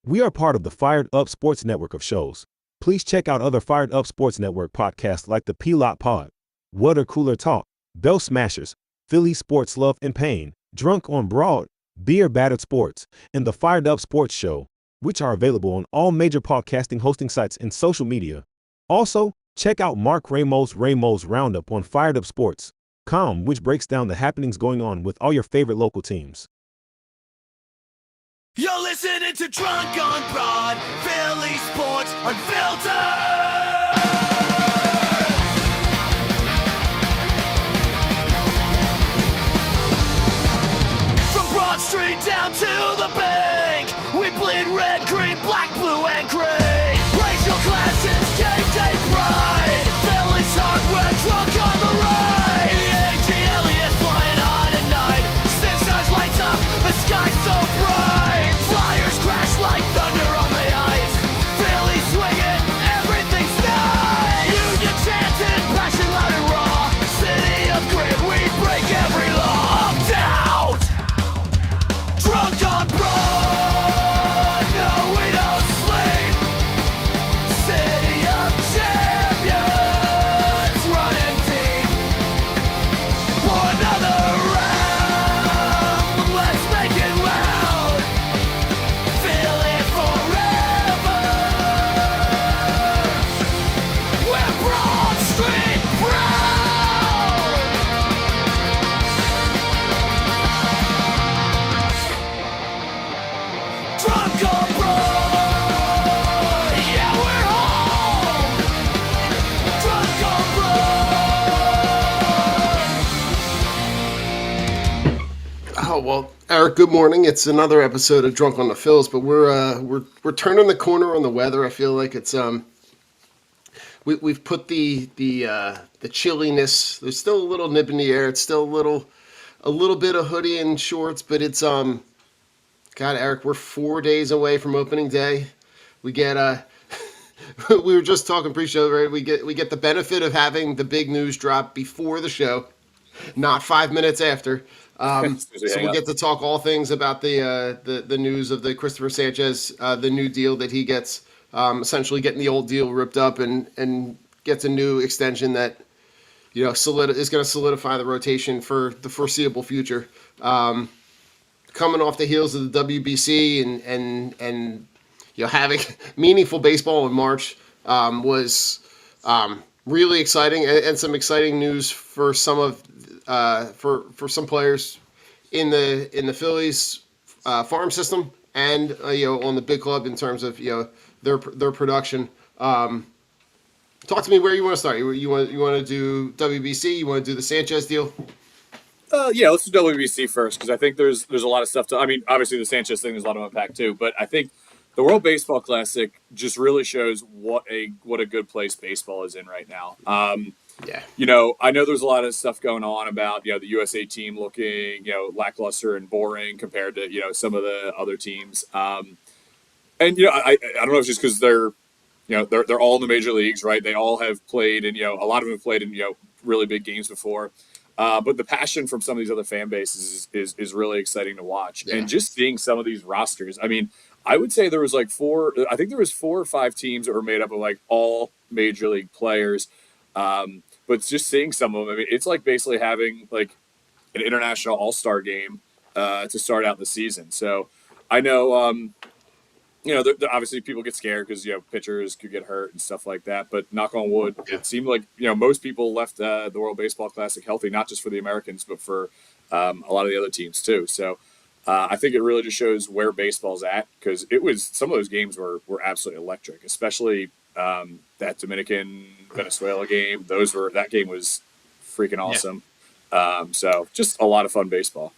We are part of the Fired Up Sports Network of shows. Please check out other Fired Up Sports Network podcasts like the P-Lot Pod, Water Cooler Talk, Bell Smashers, Philly Sports Love and Pain, Drunk on Broad, Beer Battered Sports, and the Fired Up Sports Show, which are available on all major podcasting hosting sites and social media. Also, check out Mark Ramos' Roundup on firedupsports.com, which breaks down the happenings going on with all your favorite local teams. You're listening to Drunk on Broad, Philly Sports Unfiltered! From Broad Street down to the bank, we bleed red, green, black, blue, and gray. Racial classes, game day pride, Philly's hardware, drunk on the ride. The aliens flying on at night, six stars lights up, the sky's so bright. Flyers crash like thunder on the ice, Philly swinging, everything's nice. Union chanting, passion loud and raw, city of grit, we break every law. Down, drunk on broad, no we don't sleep. City of champions, running deep. For another round, let's make it loud. Feel it forever. We're Broad Street proud. Drunk on Broad, yeah we're home. Drunk on Broad. Oh well, Eric. Good morning. It's another episode of Drunk on the Fills, but we're turning the corner on the weather. I feel like it's we've put the chilliness. There's still a little nip in the air. It's still a little bit of hoodie and shorts, but it's God, Eric, we're 4 days away from opening day. We get we were just talking pre-show, right? We get the benefit of having the big news drop before the show, not 5 minutes after. So we'll get to talk all things about the news of the Christopher Sanchez, the new deal that he gets, essentially getting the old deal ripped up and gets a new extension that is going to solidify the rotation for the foreseeable future. Coming off the heels of the WBC and having meaningful baseball in March was really exciting, and some exciting news for some of for some players in the Phillies farm system and on the big club in terms of their production. Talk to me where you want to start. You want to do WBC? You want to do the Sanchez deal? Yeah, let's do WBC first, because I think there's a lot of stuff to. I mean, obviously the Sanchez thing, there's a lot to unpack too, but I think the World Baseball Classic just really shows what a good place baseball is in right now. Yeah. I know there's a lot of stuff going on about the USA team looking lackluster and boring compared to some of the other teams. And I don't know if it's just because they're all in the major leagues, right? They all have played, and a lot of them have played in really big games before. But the passion from some of these other fan bases is really exciting to watch. Yeah. And just seeing some of these rosters, I mean, I would say there was four or five teams that were made up of all major league players. But just seeing some of them, I mean, it's like basically having an international all-star game to start out the season. So I know, obviously people get scared because pitchers could get hurt and stuff like that. But knock on wood, It seemed like most people left the World Baseball Classic healthy, not just for the Americans, but for a lot of the other teams too. So I think it really just shows where baseball's at, because some of those games were absolutely electric, especially that Dominican Venezuela game. That game was freaking awesome. Yeah. So just a lot of fun baseball.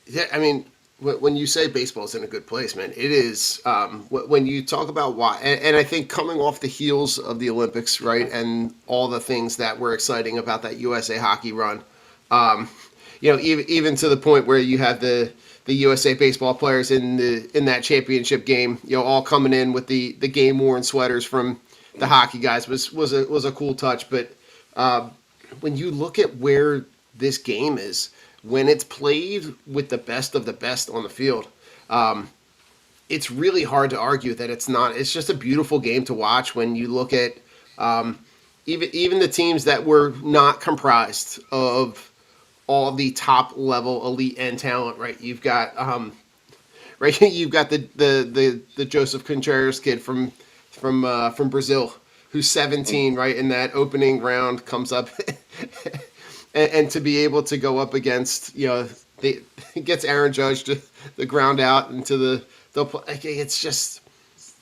Yeah, I mean, when you say baseball's in a good place, man, it is. When you talk about why, and I think coming off the heels of the Olympics, right, and all the things that were exciting about that USA hockey run, even to the point where you had the USA baseball players in that championship game, all coming in with the game worn sweaters from the hockey guys was a cool touch. But when you look at where this game is, when it's played with the best of the best on the field, it's really hard to argue that it's not. It's just a beautiful game to watch when you look at even the teams that were not comprised of all the top level elite end talent. Right, you've got right, you've got the Joseph Contreras kid from Brazil who's 17, right, in that opening round comes up and to be able to go up against, the gets Aaron Judge to the ground out into it's just,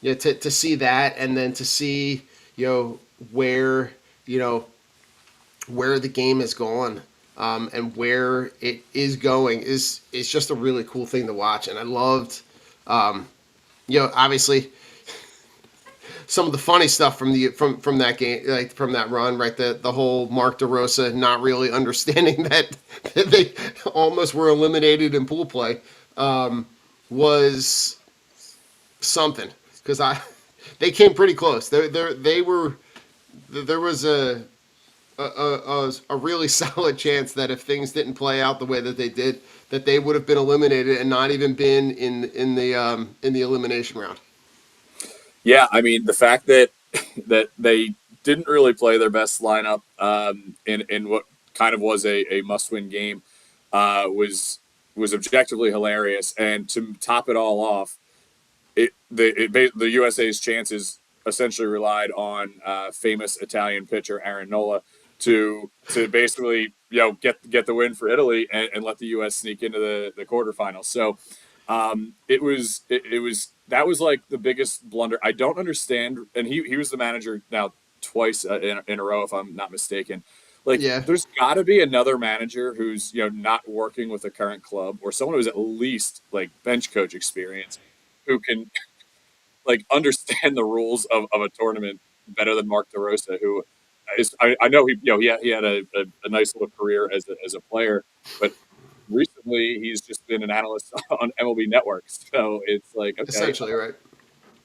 to see that, and then to see, where, where the game is gone, and where it is going is just a really cool thing to watch. And I loved, obviously some of the funny stuff from that game, like from that run, right? The whole Mark DeRosa not really understanding that they almost were eliminated in pool play, was something, because they came pretty close. They were, there was a really solid chance that if things didn't play out the way that they did, that they would have been eliminated and not even been in the elimination round. Yeah, I mean the fact that they didn't really play their best lineup in what kind of was a must win game was objectively hilarious, and to top it all off, the USA's chances essentially relied on famous Italian pitcher Aaron Nola to basically get the win for Italy and let the US sneak into the quarterfinals. So it was that was like the biggest blunder. I don't understand, and he was the manager now twice in a row, if I'm not mistaken. Like, Yeah, there's got to be another manager who's not working with the current club, or someone who's at least like bench coach experience, who can like understand the rules of a tournament better than Mark DeRosa, who is I know he had a nice little career as a player, but recently he's just been an analyst on MLB Network. So it's like, okay, essentially, right.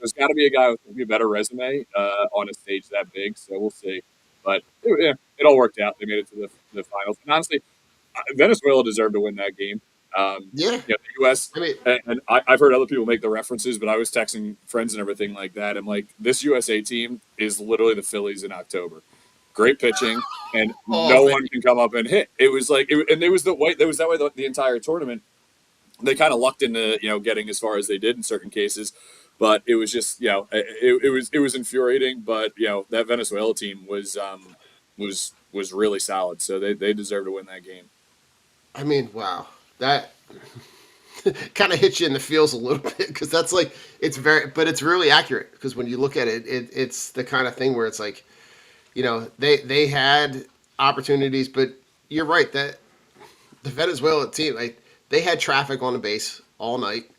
there's got to be a guy with maybe a better resume on a stage that big. So we'll see. But it all worked out. They made it to the finals. And honestly, Venezuela deserved to win that game. Yeah, The U.S. I mean, and I've heard other people make the references, but I was texting friends and everything like that. I'm like, this USA team is literally the Phillies in October. Great pitching, and oh no man, one can come up and hit. It was like, and it was that way the entire tournament. They kind of lucked into getting as far as they did in certain cases, but it was just it was infuriating. But that Venezuela team was really solid, so they deserve to win that game. I mean, wow, that kind of hits you in the feels a little bit, because that's like, but it's really accurate, because when you look at it's the kind of thing where it's like, they had opportunities, but you're right that the Venezuela team, like, they had traffic on the base all night,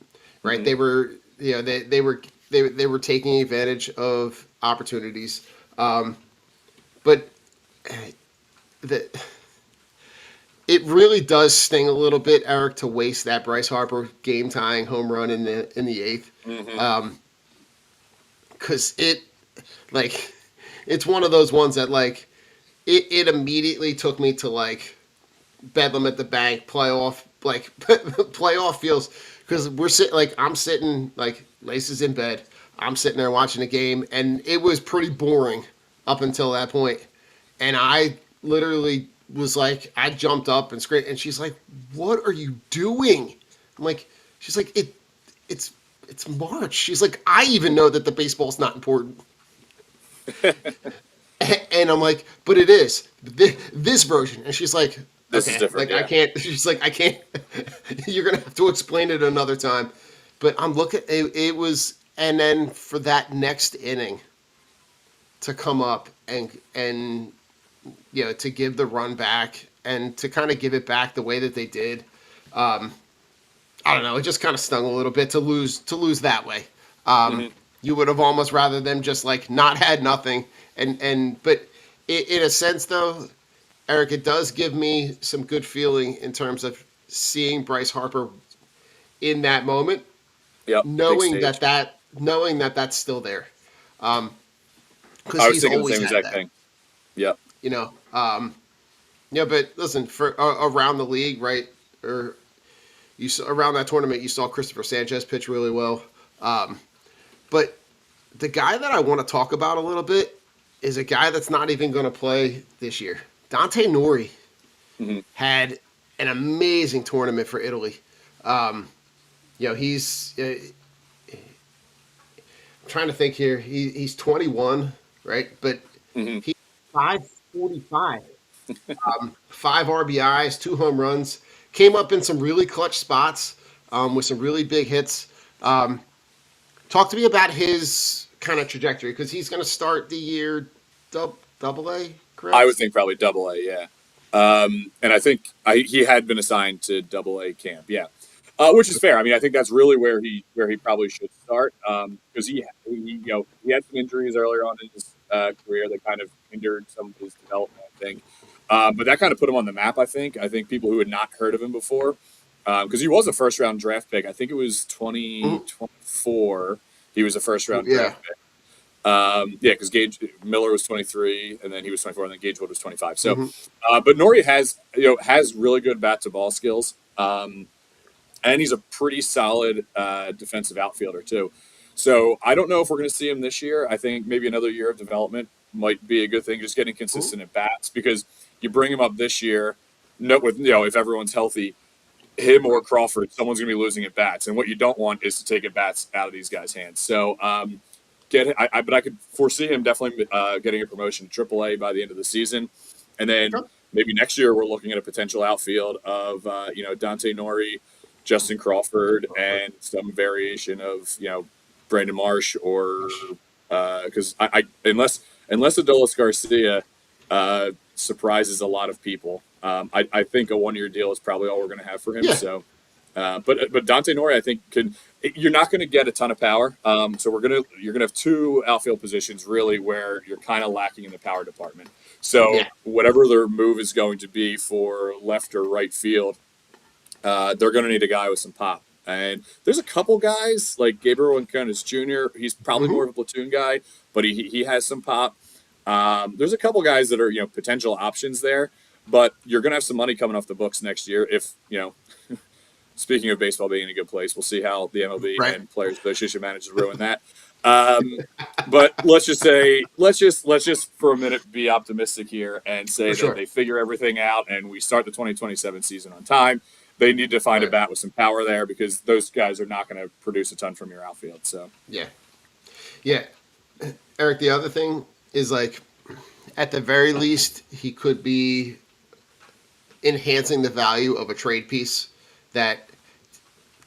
right? Mm-hmm. They were, they were taking advantage of opportunities, but the it really does sting a little bit, Eric, to waste that Bryce Harper game tying home run in the eighth, Mm-hmm. because like it's one of those ones that like it immediately took me to like Bedlam at the Bank playoff, like playoff feels, because I'm sitting like Laces in bed, I'm sitting there watching the game, and it was pretty boring up until that point, and I literally was like, I jumped up and screamed, and she's like, "What are you doing?" I'm like, she's like, it's March. She's like, I even know that the baseball's not important. And I'm like, but it is this version. And she's like, This is okay, different. like I can't. She's like, I can't. You're gonna have to explain it another time. But I'm looking. It was, and then for that next inning to come up and to give the run back and to kind of give it back the way that they did. I don't know. It just kind of stung a little bit to lose that way. Mm-hmm. You would have almost rather them just like not had nothing, but in a sense though, Eric, it does give me some good feeling in terms of seeing Bryce Harper in that moment, Yep. Big knowing stage. knowing that that's still there, because I was he's thinking the always same had exact that. thing. Yep. You know, but listen, for around the league, right? Or around that tournament, you saw Christopher Sanchez pitch really well. But the guy that I want to talk about a little bit is a guy that's not even going to play this year. Dante Nori Hmm. had an amazing tournament for Italy. Um, he's I'm trying to think here. He's 21, right? But Hmm. he's 545, 5 RBIs, 2 home runs. Came up in some really clutch spots with some really big hits. Um, Talk to me about his kind of trajectory because he's going to start the year double A, I would correct? think probably double A, yeah. And I think he had been assigned to double A camp, yeah, which is fair. I mean, I think that's really where he probably should start because he had some injuries earlier on in his career that kind of hindered some of his development. I think, but that kind of put him on the map. I think people who had not heard of him before because he was a first round draft pick. I think it was Mhm. 2024. He was a first round Yeah. draft pick. Yeah, because Gage Miller was 23, and then he was 24, and then Gage Wood was 25. So, Hmm. but Nori has really good bat to ball skills, and he's a pretty solid defensive outfielder too. So I don't know if we're going to see him this year. I think maybe another year of development might be a good thing, just getting Hmm. consistent at bats because you bring him up this year. No, with if everyone's healthy, him or Right. Crawford, someone's going to be losing at bats, and what you don't want is to take at bats out of these guys' hands. So but I could foresee him definitely getting a promotion to AAA by the end of the season, and then Okay. maybe next year we're looking at a potential outfield of Dante Nori, Justin Crawford, Crawford. and some variation of Brandon Marsh or because I unless Adolis Garcia surprises a lot of people. I think a 1 year deal is probably all we're going to have for him. Yeah. So, but Dante Nori, I think you're not going to get a ton of power. So you're gonna have two outfield positions really where you're kind of lacking in the power department. So Yeah. whatever their move is going to be for left or right field, they're going to need a guy with some pop. And there's a couple guys like Gabriel Enconas Jr. He's probably Hmm. more of a platoon guy, but he has some pop. There's a couple guys that are potential options there, but you're going to have some money coming off the books next year. If speaking of baseball being in a good place, we'll see how the MLB Right. and Players Association manage to ruin that. But let's just for a minute be optimistic here and For say that sure. they figure everything out and we start the 2027 season on time. They need to find a Right. bat with some power there because those guys are not going to produce a ton from your outfield. So Yeah. Yeah. Eric, the other thing is like, at the very least, he could be enhancing the value of a trade piece that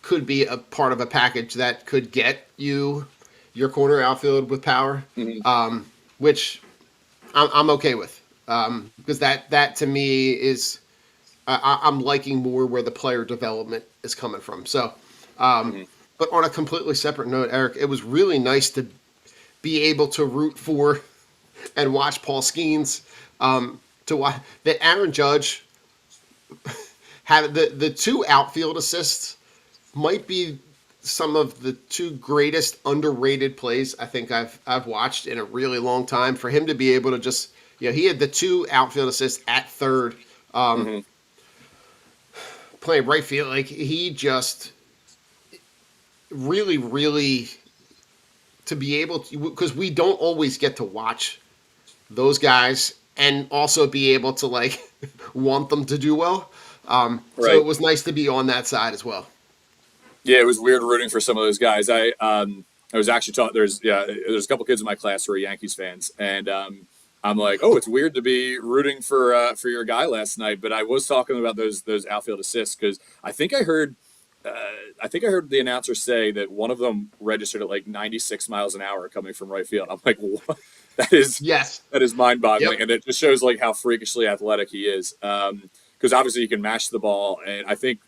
could be a part of a package that could get you your corner outfield with power, mhm. which I'm okay with because that to me is I'm liking more where the player development is coming from. So, Mhm. but on a completely separate note, Eric, it was really nice to be able to root for and watch Paul Skeens. To watch that Aaron Judge had the two outfield assists might be some of the two greatest underrated plays I think I've watched in a really long time. For him to be able to just he had the two outfield assists at third, Mhm. playing right field. Like he just really to be able to because we don't always get to watch those guys and also be able to like want them to do well. So Right. it was nice to be on that side as well. Yeah, it was weird rooting for some of those guys. I was actually taught there's a couple kids in my class who are Yankees fans, and I'm like, oh, it's weird to be rooting for your guy last night. But I was talking about those outfield assists because uh, I think I heard the announcer say that one of them registered at like 96 miles an hour coming from right field. I'm like, what? That is Yes. that is mind boggling, Yep. and it just shows like how freakishly athletic he is. Because obviously he can mash the ball, and I think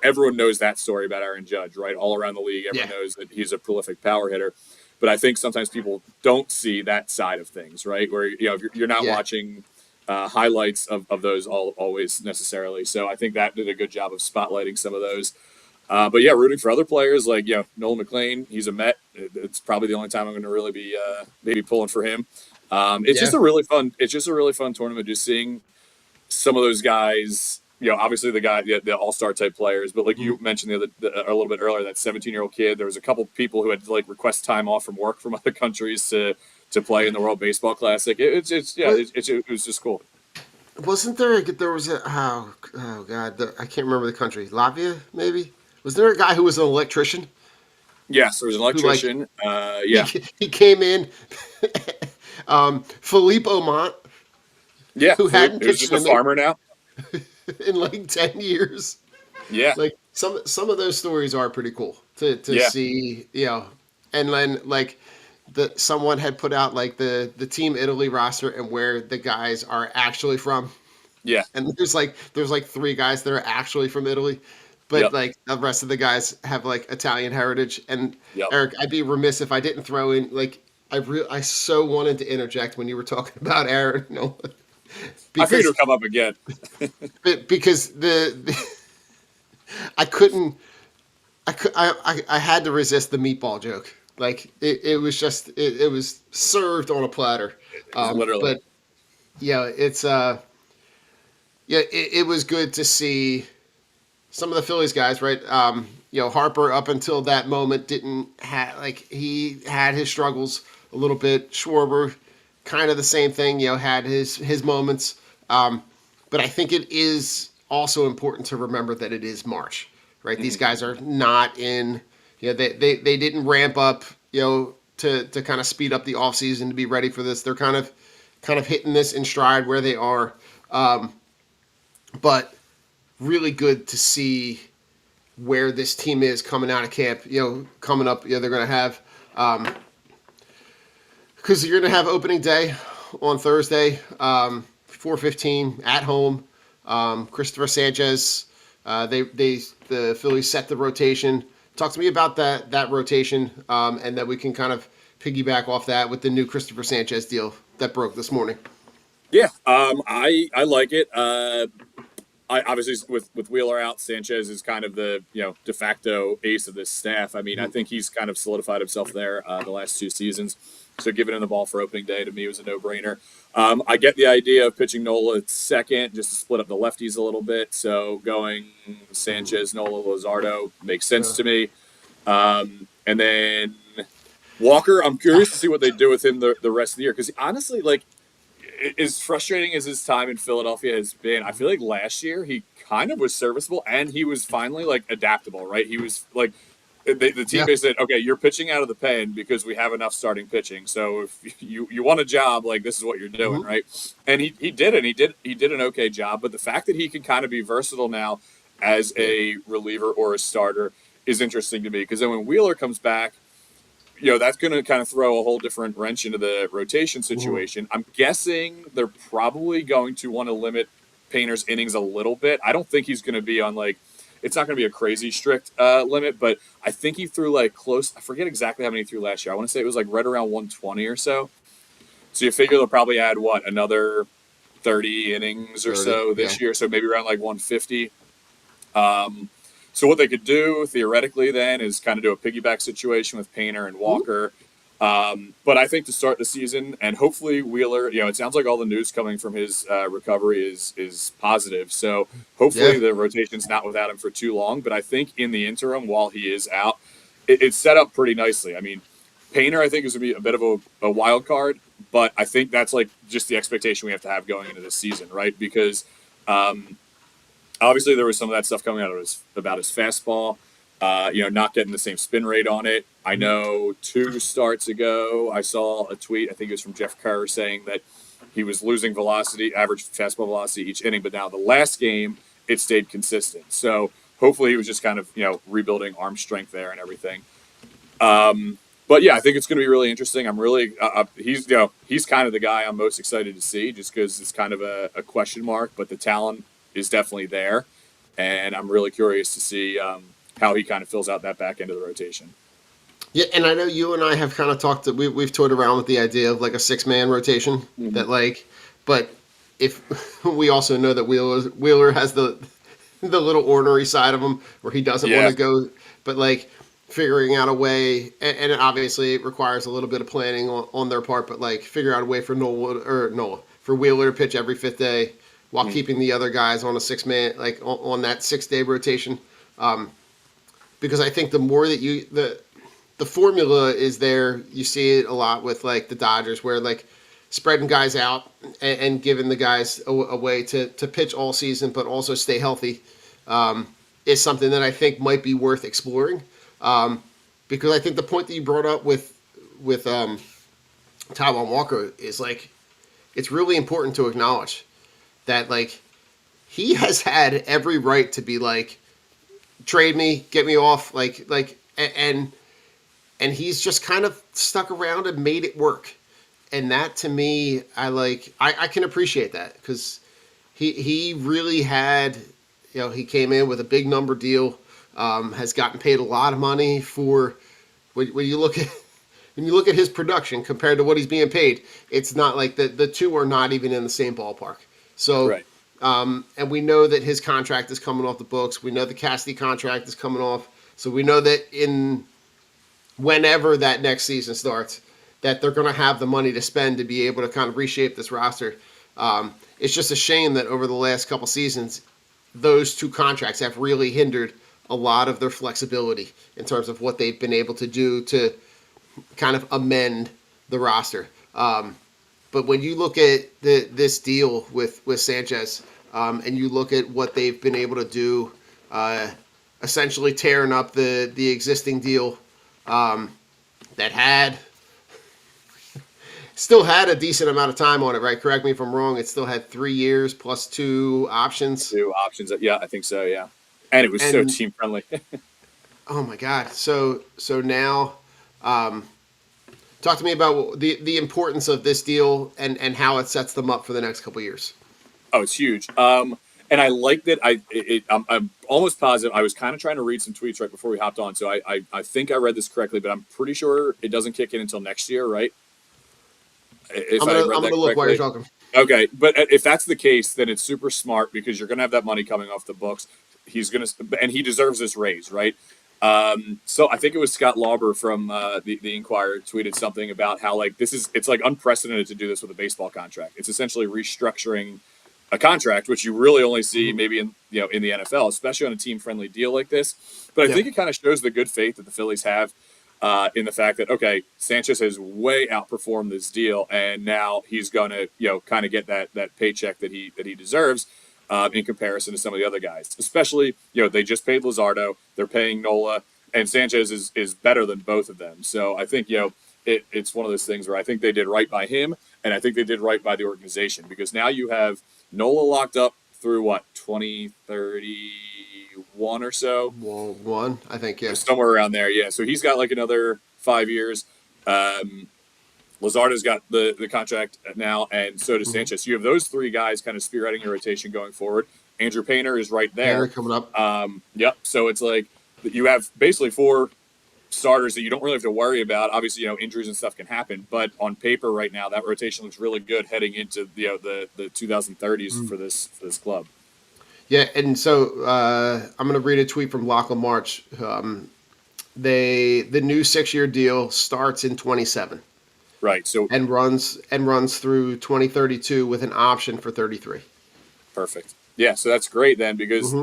everyone knows that story about Aaron Judge, right? All around the league, Yeah. everyone knows that he's a prolific power hitter. But I think sometimes people don't see that side of things, right? Where if you're not Yeah. watching highlights of those always necessarily. So I think that did a good job of spotlighting some of those. But yeah, rooting for other players like Nolan McLean. He's a Met. It's probably the only time I'm going to really be maybe pulling for him. It's Yeah. just a really fun. It's just a really fun tournament. Just seeing some of those guys obviously the guy, the all-star type players, but like you mentioned a little bit earlier, that 17-year-old kid, there was a couple people who had to like request time off from work from other countries to play in the World Baseball Classic. It was just cool. Wasn't there was a god, I can't remember the country. Latvia, maybe? Was there a guy who was an electrician Yes, there was an who like electrician. he Yeah, he came in Philippe Aumont, yeah. who Philippe, hadn't who's pitched just a farmer now. in like 10 years. Yeah, Like some of those stories are pretty cool to yeah, see, and then like someone had put out like the Team Italy roster and where the guys are actually from. yeah. And there's like three guys that are actually from Italy, but Yep, like the rest of the guys have like Italian heritage. And yep. Eric, I'd be remiss if I didn't throw in like I so wanted to interject when you were talking about Aaron Nola I figured it because would come up again. because the I couldn't I had to resist the meatball joke. Like it was just it was served on a platter. Literally. But it's it was good to see some of the Phillies guys, right? Harper up until that moment didn't have like he had his struggles a little bit. Schwarber, kind of the same thing. Had his moments. But I think it is also important to remember that it is March, right? These guys are not in. They didn't ramp up. To kind of speed up the offseason to be ready for this. They're kind of hitting this in stride where they are. But really good to see where this team is coming out of camp. Coming up, they're going to have because you're going to have opening day on Thursday, 4:15 at home. Christopher Sanchez. The Phillies set the rotation. Talk to me about that rotation, and that we can kind of piggyback off that with the new Christopher Sanchez deal that broke this morning. Yeah, I like it. I obviously with Wheeler out, Sanchez is kind of the de facto ace of this staff. I mean, I think he's kind of solidified himself there the last two seasons. So giving him the ball for opening day to me was a no-brainer. I get the idea of pitching Nola at second just to split up the lefties a little bit. So going Sanchez, Nola, Luzardo makes sense to me. And then Walker, I'm curious to see what they do with him the rest of the year because honestly, like, as frustrating as his time in Philadelphia has been, I feel like last year he kind of was serviceable and he was finally like adaptable, right? He was like the team basically said, okay, you're pitching out of the pen because we have enough starting pitching. So if you want a job, like this is what you're doing, right? And he did it. He did an okay job. But the fact that he can kind of be versatile now as a reliever or a starter is interesting to me because then when Wheeler comes back, that's going to kind of throw a whole different wrench into the rotation situation. I'm guessing they're probably going to want to limit Painter's innings a little bit. I don't think he's going to be on it's not going to be a crazy strict limit, but I think he threw close. I forget exactly how many he threw last year. I want to say it was right around 120 or so. So you figure they'll probably add another 30 innings or so this year. So maybe around 150. So what they could do theoretically then is kind of do a piggyback situation with Painter and Walker. But I think to start the season and hopefully Wheeler, it sounds like all the news coming from his recovery is positive. So hopefully the rotation's not without him for too long. But I think in the interim, while he is out, it's set up pretty nicely. I mean, Painter, I think, is going to be a bit of a wild card, but I think that's just the expectation we have to have going into this season, right? Because obviously, there was some of that stuff coming out about his fastball, not getting the same spin rate on it. I know 2 starts ago, I saw a tweet, I think it was from Jeff Kerr, saying that he was losing velocity, average fastball velocity each inning, but now the last game, it stayed consistent. So hopefully he was just kind of, rebuilding arm strength there and everything. But yeah, I think it's going to be really interesting. I'm really, he's kind of the guy I'm most excited to see just because it's kind of a question mark, but the talent is definitely there, and I'm really curious to see how he kind of fills out that back end of the rotation. Yeah, and I know you and I have kind of talked. We've toyed around with the idea of a 6-man rotation. That but if we also know that Wheeler has the little ornery side of him where he doesn't want to go, but figuring out a way, and obviously it requires a little bit of planning on their part, but figure out a way for Nola for Wheeler to pitch every 5th day while keeping the other guys on a 6-man, like on that 6-day rotation. Because I think the more that the formula is there, you see it a lot with like the Dodgers, where like spreading guys out and giving the guys a way to pitch all season, but also stay healthy, is something that I think might be worth exploring. Because I think the point that you brought up with Taijuan Walker is like, it's really important to acknowledge that like he has had every right to be like, trade me, get me off, and he's just kind of stuck around and made it work. And that to me, I can appreciate that, because he really had, he came in with a big number deal, has gotten paid a lot of money for when you look at his production compared to what he's being paid. It's not like the two are not even in the same ballpark. So, Right. And we know that his contract is coming off the books. We know the Cassidy contract is coming off. So we know that whenever that next season starts, that they're going to have the money to spend to be able to kind of reshape this roster. It's just a shame that over the last couple seasons, those two contracts have really hindered a lot of their flexibility in terms of what they've been able to do to kind of amend the roster. But when you look at this deal with Sanchez, and you look at what they've been able to do, essentially tearing up the existing deal that still had a decent amount of time on it, right? Correct me if I'm wrong. It still had 3 years plus 2 options. 2 options. Yeah, I think so. Yeah, and it was so team friendly. Oh my God! So now, talk to me about the importance of this deal and how it sets them up for the next couple of years. Oh, it's huge. And I like that. I'm almost positive. I was kind of trying to read some tweets right before we hopped on, so I think I read this correctly, but I'm pretty sure it doesn't kick in until next year, right? I'm gonna look while you're talking. Okay, but if that's the case, then it's super smart, because you're going to have that money coming off the books. He's going to, and he deserves this raise, right? So I think it was Scott Lauber from the Inquirer tweeted something about how like it's like unprecedented to do this with a baseball contract. It's essentially restructuring a contract, which you really only see maybe in the NFL, especially on a team friendly deal like this. But I think it kind of shows the good faith that the Phillies have in the fact that, okay, Sanchez has way outperformed this deal, and now he's going to kind of get that paycheck that he deserves. In comparison to some of the other guys, especially, they just paid Luzardo, they're paying Nola, and Sanchez is better than both of them. So I think, it's one of those things where I think they did right by him, and I think they did right by the organization, because now you have Nola locked up through 2031 or so? Well, one, I think, yeah. Somewhere around there, yeah. So he's got like another 5 years. Luzardo's got the contract now, and so does Sanchez. You have those 3 guys kind of spearheading your rotation going forward. Andrew Painter is right there. Painter coming up. Yep. So it's like you have basically 4 starters that you don't really have to worry about. Obviously, injuries and stuff can happen, but on paper right now, that rotation looks really good heading into the 2030s for this club. Yeah, and so I'm going to read a tweet from Lachlan March. The new 6-year deal starts in 27. Right. So and runs through 2032 with an option for 33. Perfect. Yeah. So that's great then, because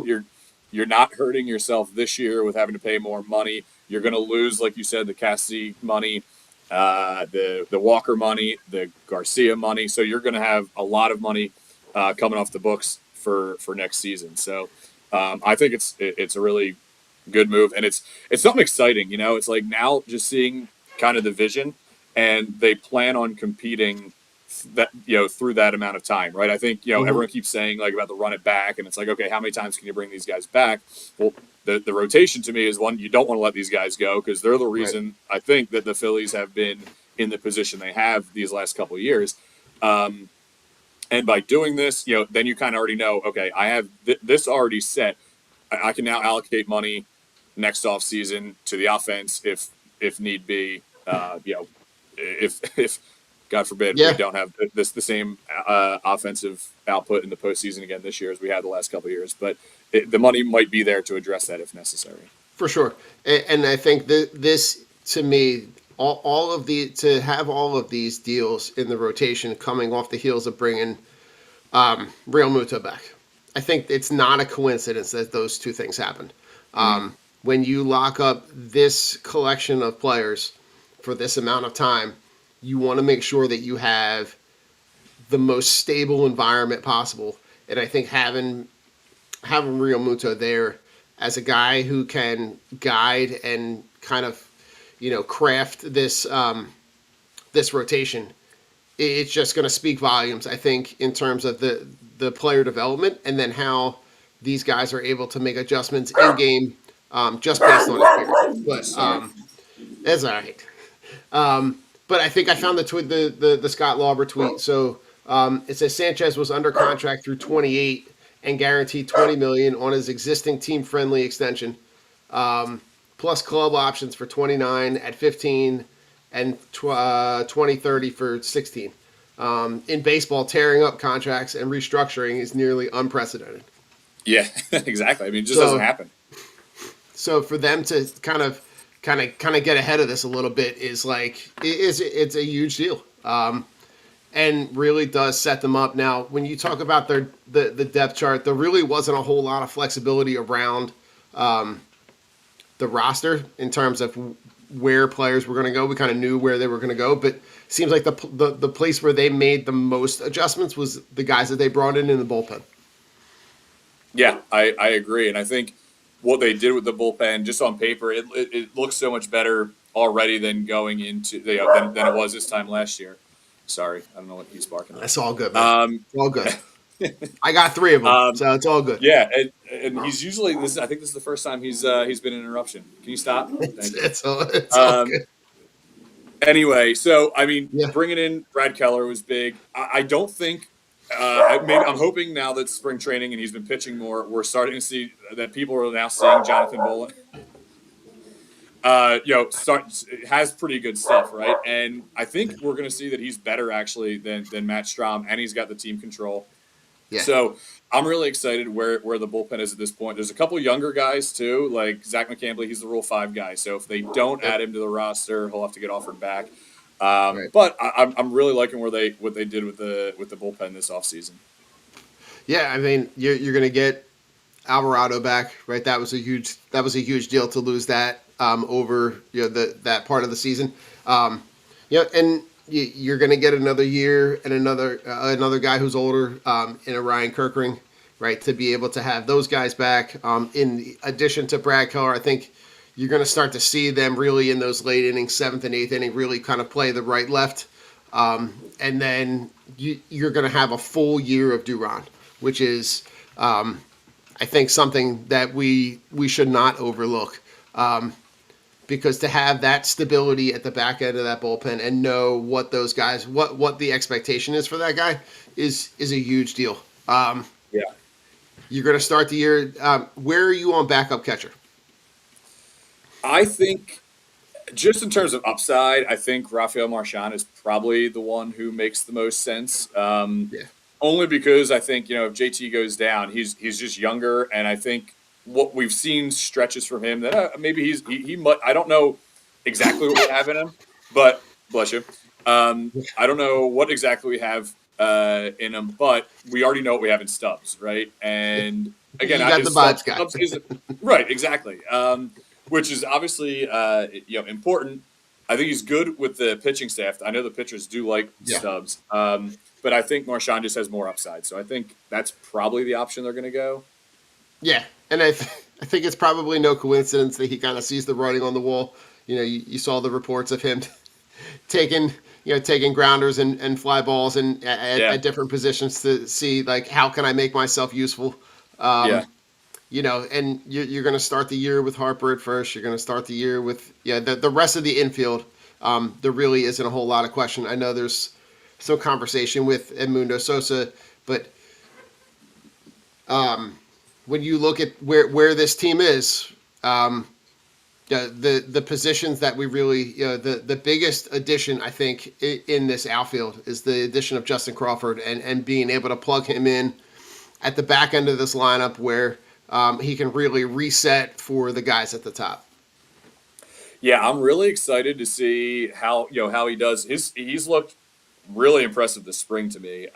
you're not hurting yourself this year with having to pay more money. You're going to lose, like you said, the Cassidy money, the Walker money, the Garcia money. So you're going to have a lot of money coming off the books for next season. So I think it's a really good move, and it's something exciting. It's like now just seeing kind of the vision. And they plan on competing that through that amount of time, right? I think everyone keeps saying like about the run it back, and it's like, okay, how many times can you bring these guys back? Well, the rotation to me is one you don't want to let these guys go, because they're the reason I think that the Phillies have been in the position they have these last couple of years. And by doing this, then you kind of already know, okay, I have this already set. I can now allocate money next off season to the offense if need be. If God forbid we don't have the same offensive output in the postseason again this year as we had the last couple of years, but the money might be there to address that if necessary. For sure, and I think this to me, to have all of these deals in the rotation coming off the heels of bringing Real Muto back. I think it's not a coincidence that those two things happened. When you lock up this collection of players for this amount of time, you want to make sure that you have the most stable environment possible. And I think having Real Muto there as a guy who can guide and kind of, craft this rotation, it's just going to speak volumes, I think, in terms of the player development and then how these guys are able to make adjustments in game just based on experience. But that's all right. But I think I found the Scott Lauber tweet. So it says Sanchez was under contract through 28 and guaranteed 20 million on his existing team-friendly extension, plus club options for 29 at 15 and 2030 for 16. In baseball, tearing up contracts and restructuring is nearly unprecedented. Yeah, exactly. I mean, it just doesn't happen. So for them to kind of get ahead of this a little bit is it's a huge deal, and really does set them up. Now, when you talk about the depth chart, there really wasn't a whole lot of flexibility around the roster in terms of where players were going to go. We kind of knew where they were going to go, but it seems like the place where they made the most adjustments was the guys that they brought in the bullpen. Yeah, I agree, and I think what they did with the bullpen, just on paper, it looks so much better already than going into than it was this time last year. Sorry, I don't know what he's barking at. That's all good, man. It's all good. I got 3 of them, so it's all good. Yeah, and he's usually this. I think this is the first time he's been an interruption. Can you stop? Thank you. It's all good. Anyway, so I mean, bringing in Brad Keller was big. I don't think. I'm hoping now that spring training and he's been pitching more, we're starting to see that people are now seeing Jonathan Bolin. Has pretty good stuff, right? And I think we're going to see that he's better actually than Matt Strahm, and he's got the team control. Yeah. So I'm really excited where the bullpen is at this point. There's a couple younger guys too, like Zach McCambley. He's the Rule 5 guy, so if they don't add him to the roster, he'll have to get offered back. Right. But I'm really liking what they did with the bullpen this offseason. Yeah, I mean you're going to get Alvarado back, right? That was a huge deal to lose that over that part of the season. And you're going to get another year and another guy who's older in a Ryan Kirkring, right? To be able to have those guys back in addition to Brad Keller, I think. You're going to start to see them really in those late innings, 7th and 8th inning, really kind of play the right-left. And then you're going to have a full year of Duran, which is, I think, something that we should not overlook. Because to have that stability at the back end of that bullpen and know what those guys, what the expectation is for that guy is a huge deal. You're going to start the year. Where are you on backup catcher? I think, just in terms of upside, I think Rafael Marchand is probably the one who makes the most sense. Only because I think if JT goes down, he's just younger, and I think what we've seen stretches from him that maybe he might. I don't know exactly what we have in him, but bless you. I don't know what exactly we have in him, but we already know what we have in Stubbs, right? And again, you got the vibes guy, right? Exactly. Which is obviously important. I think he's good with the pitching staff. I know the pitchers do like Stubbs, but I think Marchand just has more upside. So I think that's probably the option they're going to go. Yeah, and I think it's probably no coincidence that he kind of sees the writing on the wall. You saw the reports of him taking grounders and fly balls and at different positions to see how can I make myself useful. And you're going to start the year with Harper at first. You're going to start the year with the rest of the infield. There really isn't a whole lot of question. I know there's some conversation with Edmundo Sosa, but when you look at where this team is, the positions that we really the biggest addition I think in this outfield is the addition of Justin Crawford and being able to plug him in at the back end of this lineup where. He can really reset for the guys at the top. Yeah, I'm really excited to see how he does. He's looked really impressive this spring to me.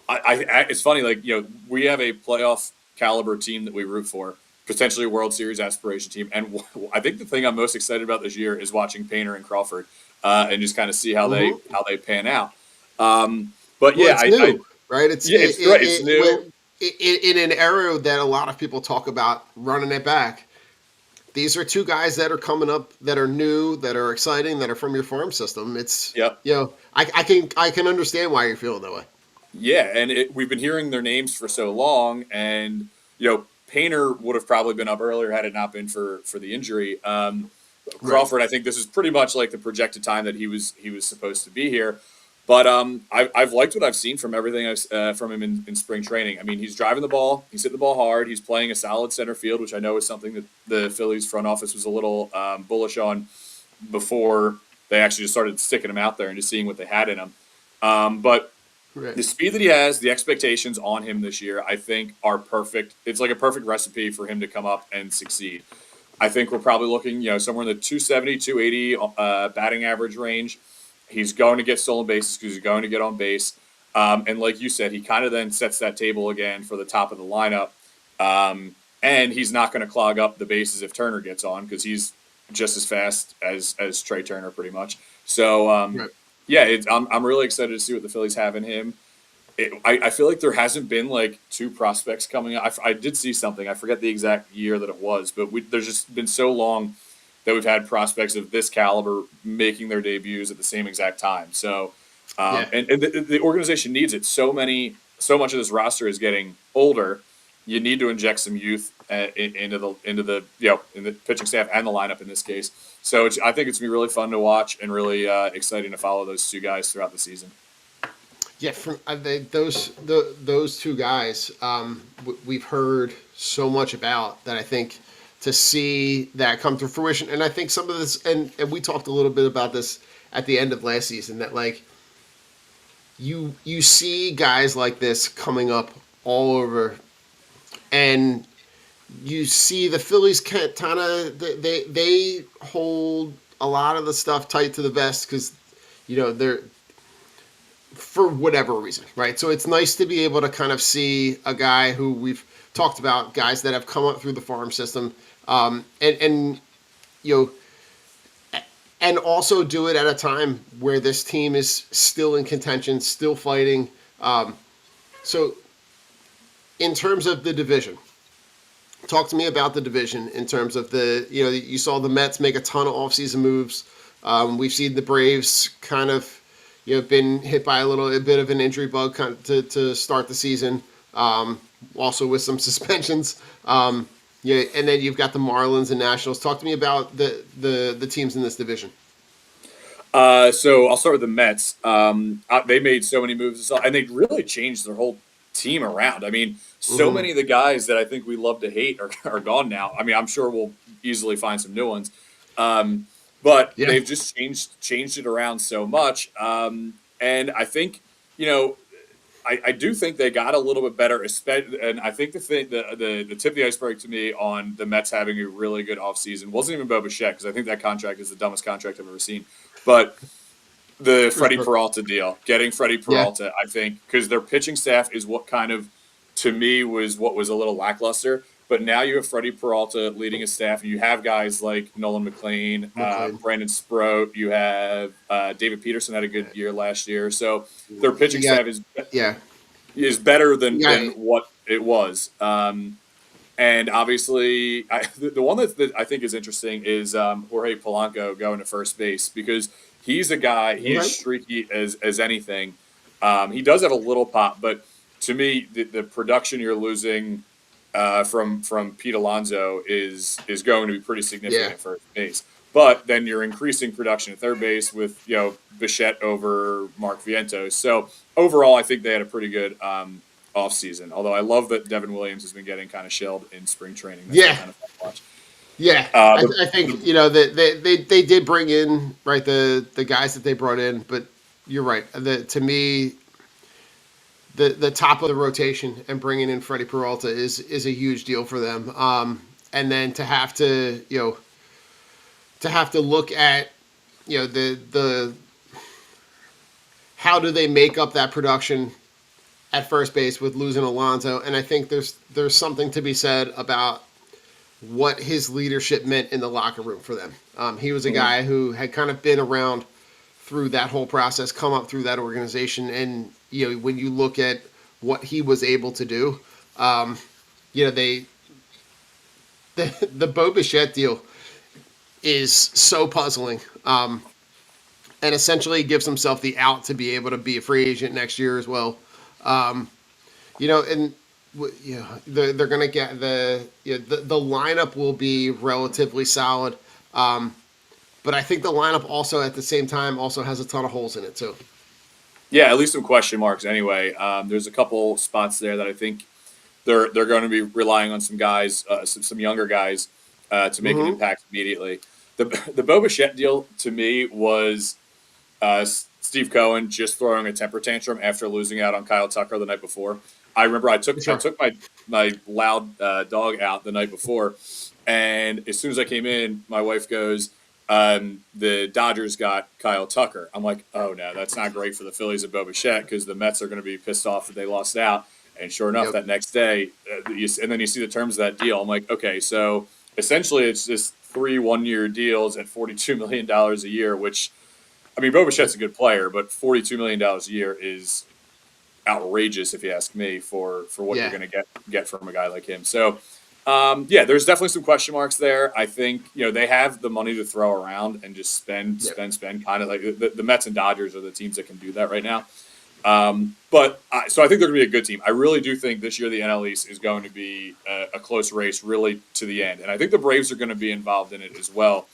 it's funny, like, we have a playoff caliber team that we root for, potentially a World Series aspiration team. And I think the thing I'm most excited about this year is watching Painter and Crawford, and just kind of see how they pan out. But Well, yeah, it's new, right? yeah, it's right. It's new. In an era that a lot of people talk about running it back. These are two guys that are coming up that are new, that are exciting, that are from your farm system. It's Yep. I can understand why you're feeling that way. Yeah, and we've been hearing their names for so long, and Painter would have probably been up earlier had it not been for the injury. Right. Crawford, I think this is pretty much like the projected time that he was supposed to be here. But I've liked what I've seen from everything from him in spring training. I mean, he's driving the ball, he's hitting the ball hard, he's playing a solid center field, which I know is something that the Phillies front office was a little bullish on before they actually just started sticking him out there and just seeing what they had in him. But Right. the speed that he has, the expectations on him this year, I think are perfect. It's like a perfect recipe for him to come up and succeed. I think we're probably looking, somewhere in the 270, 280 batting average range. He's going to get stolen bases because he's going to get on base. And like you said, he kind of then sets that table again for the top of the lineup. And he's not going to clog up the bases if Turner gets on because he's just as fast as Trey Turner pretty much. So, Right. yeah, I'm really excited to see what the Phillies have in him. I feel like there hasn't been like two prospects coming up. I did see something. I forget the exact year that it was, but there's just been so long that we've had prospects of this caliber making their debuts at the same exact time. So, Yeah. and the organization needs it. So much of this roster is getting older. You need to inject some youth into the in the pitching staff and the lineup in this case. So I think it's gonna be really fun to watch and really exciting to follow those two guys throughout the season. Yeah, from those two guys, we've heard so much about that. I think to see that come to fruition, and I think some of this, and we talked a little bit about this at the end of last season, that like you see guys like this coming up all over, and you see the Phillies can't kind of they hold a lot of the stuff tight to the vest because they're for whatever reason, right? So it's nice to be able to kind of see a guy who we've talked about, guys that have come up through the farm system, and and also do it at a time where this team is still in contention, still fighting. So in terms of the division, talk to me about the division in terms of you saw the Mets make a ton of offseason moves. We've seen the Braves kind of been hit by a bit of an injury bug kind of to start the season, also with some suspensions. And then you've got the Marlins and Nationals. Talk to me about the teams in this division. So I'll start with the Mets. They made so many moves, and they really changed their whole team around. I mean, so many of the guys that I think we love to hate are gone now. I mean, I'm sure we'll easily find some new ones. But Yeah. they've just changed it around so much. And I think, I do think they got a little bit better. And I think the tip of the iceberg to me on the Mets having a really good offseason wasn't even Bo Bichette, because I think that contract is the dumbest contract I've ever seen. But the Freddie Peralta deal, getting Freddie Peralta, I think, because their pitching staff is what kind of, to me, was what was a little lackluster. But now you have Freddie Peralta leading his staff, and you have guys like Nolan McLean, Brandon Sproat. You have David Peterson had a good year last year. So their pitching staff is better than what it was. And obviously, the one that I think is interesting is Jorge Polanco going to first base, because he's a guy, he is streaky as anything. He does have a little pop, but to me, the production you're losing from Pete Alonso is going to be pretty significant at first base. But then you're increasing production at third base with Bichette over Mark Vientos. So overall, I think they had a pretty good offseason. Although I love that Devin Williams has been getting kind of shelled in spring training. That's kind of fun to watch. Yeah, I think they did bring in the guys that they brought in, but you're right. To me, the top of the rotation and bringing in Freddie Peralta is a huge deal for them. And then to have to look at the how do they make up that production at first base with losing Alonso, and I think there's something to be said about what his leadership meant in the locker room for them. He was a guy who had kind of been around through that whole process, come up through that organization, and when you look at what he was able to do, the Bo Bichette deal is so puzzling, and essentially gives himself the out to be able to be a free agent next year as well. And they're going to get the lineup will be relatively solid, but I think the lineup also at the same time also has a ton of holes in it too. Yeah, at least some question marks anyway. There's a couple spots there that I think they're going to be relying on some guys, some younger guys, to make an impact immediately. The Bo Bichette deal to me was Steve Cohen just throwing a temper tantrum after losing out on Kyle Tucker the night before. I remember I took my loud dog out the night before, and as soon as I came in, my wife goes, the Dodgers got Kyle Tucker. I'm like, oh no, that's not great for the Phillies and Bo Bichette because the Mets are going to be pissed off that they lost out. And sure enough, that next day, and then you see the terms of that deal. I'm like, okay, so essentially it's just 3 one-year deals at $42 million a year, which, I mean, Bo Bichette's a good player, but $42 million a year is outrageous, if you ask me, for what you're going to get from a guy like him. So, there's definitely some question marks there. I think, they have the money to throw around and just spend, kind of like the Mets and Dodgers are the teams that can do that right now. So I think they're going to be a good team. I really do think this year the NL East is going to be a close race really to the end. And I think the Braves are going to be involved in it as well.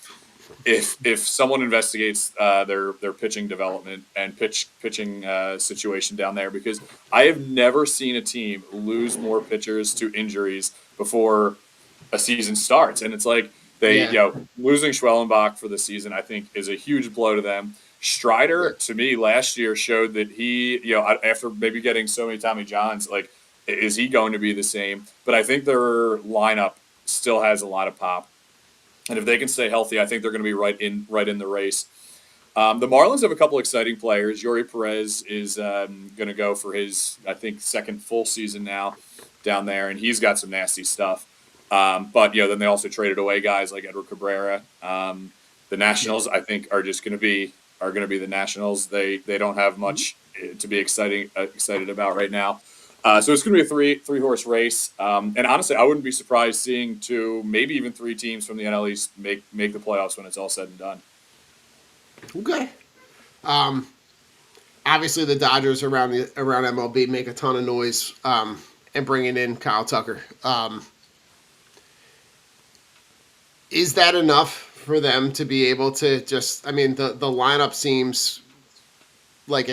If someone investigates their pitching development and pitching situation down there, because I have never seen a team lose more pitchers to injuries before a season starts. And it's like losing Schwellenbach for the season, I think, is a huge blow to them. Strider, to me, last year showed that he, after maybe getting so many Tommy Johns, is he going to be the same? But I think their lineup still has a lot of pop. And if they can stay healthy, I think they're going to be right in the race. The Marlins have a couple exciting players. Yuri Perez is going to go for his, I think, second full season now down there, and he's got some nasty stuff. But then they also traded away guys like Edward Cabrera. The Nationals, I think, are just going to be the Nationals. They don't have much to be excited about right now. So it's going to be a three horse race. And honestly, I wouldn't be surprised seeing 2, maybe even 3 teams from the NL East make the playoffs when it's all said and done. Okay. Obviously, the Dodgers around MLB make a ton of noise and bringing in Kyle Tucker. Is that enough for them to be able to just? I mean, the lineup seems like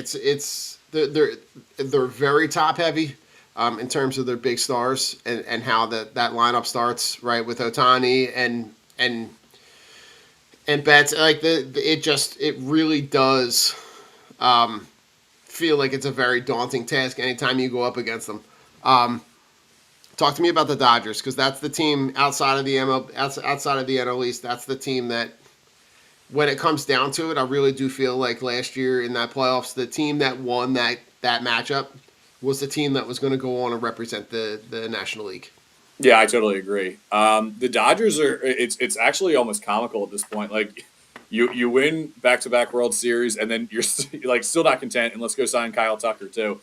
they're very top heavy in terms of their big stars and how that lineup starts, right, with Ohtani and Betts. Like it really does feel like it's a very daunting task anytime you go up against them. Talk to me about the Dodgers, because that's the team outside of the NL East. That's the team that, when it comes down to it, I really do feel like last year in that playoffs, the team that won that matchup was the team that was going to go on and represent the National League. Yeah, I totally agree. The Dodgers are, it's actually almost comical at this point. Like, you win back-to-back World Series, and then you're still not content, and let's go sign Kyle Tucker too.